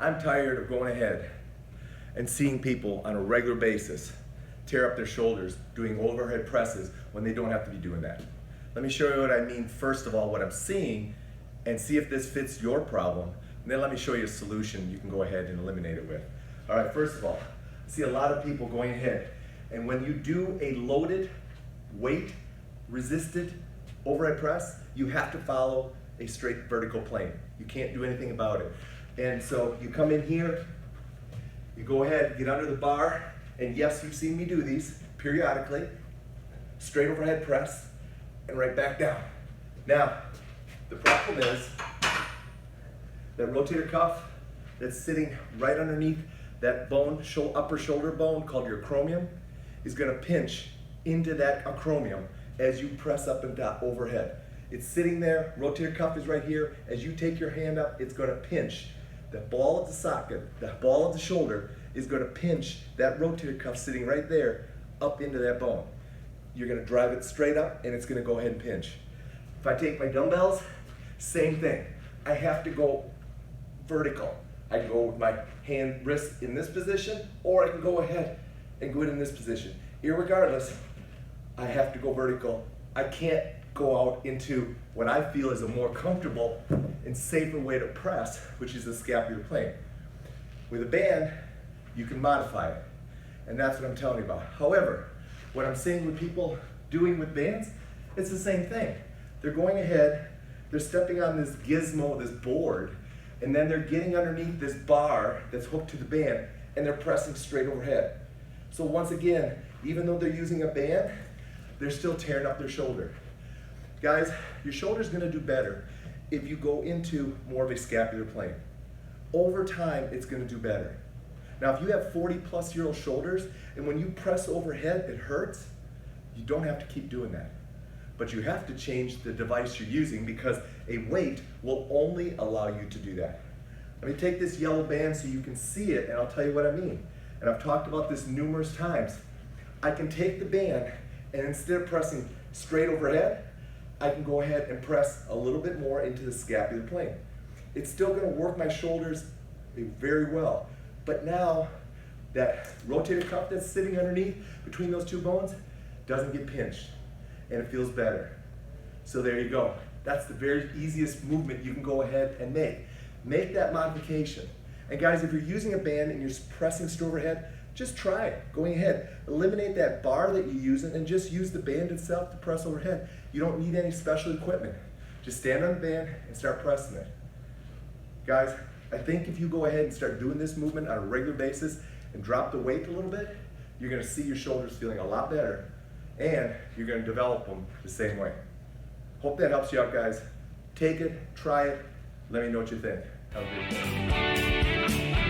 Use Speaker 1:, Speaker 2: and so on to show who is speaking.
Speaker 1: I'm tired of going ahead and seeing people on a regular basis tear up their shoulders doing overhead presses when they don't have to be doing that. Let me show you what I mean, first of all, what I'm seeing, and see if this fits your problem. And then let me show you a solution you can go ahead and eliminate it with. All right, first of all, I see a lot of people going ahead, and when you do a loaded, weight resisted overhead press, you have to follow a straight vertical plane. You can't do anything about it. And so you come in here, you go ahead, get under the bar, and yes, you've seen me do these periodically, straight overhead press, and right back down. Now, the problem is that rotator cuff that's sitting right underneath that bone, upper shoulder bone called your acromion, is gonna pinch into that acromion as you press up and down overhead. It's sitting there, rotator cuff is right here. As you take your hand up, it's gonna pinch. The ball of the socket, the ball of the shoulder is gonna pinch that rotator cuff sitting right there up into that bone. You're gonna drive it straight up and it's gonna go ahead and pinch. If I take my dumbbells, same thing. I have to go vertical. I can go with my hand, wrist in this position, or I can go ahead and go it in this position. Irregardless, I have to go vertical. I can't go out into what I feel is a more comfortable and safer way to press, which is the scapular plane. With a band, you can modify it, and that's what I'm telling you about. However, what I'm seeing with people doing with bands, it's the same thing. They're going ahead, they're stepping on this gizmo, this board, and then they're getting underneath this bar that's hooked to the band, and they're pressing straight overhead. So once again, even though they're using a band, they're still tearing up their shoulder. Guys, your shoulder's gonna do better if you go into more of a scapular plane. Over time, it's gonna do better. Now, if you have 40-plus-year-old shoulders, and when you press overhead, it hurts, you don't have to keep doing that. But you have to change the device you're using, because a weight will only allow you to do that. Let me take this yellow band so you can see it, and I'll tell you what I mean. And I've talked about this numerous times. I can take the band, and instead of pressing straight overhead, I can go ahead and press a little bit more into the scapular plane. It's still gonna work my shoulders very well. But now, that rotator cuff that's sitting underneath between those two bones doesn't get pinched, and it feels better. So there you go. That's the very easiest movement you can go ahead and make. Make that modification. And guys, if you're using a band and you're pressing straight overhead, just try it. Going ahead, eliminate that bar that you're using and just use the band itself to press overhead. You don't need any special equipment. Just stand on the band and start pressing it. Guys, I think if you go ahead and start doing this movement on a regular basis and drop the weight a little bit, you're gonna see your shoulders feeling a lot better, and you're gonna develop them the same way. Hope that helps you out, guys. Take it, try it, let me know what you think. Have a good day.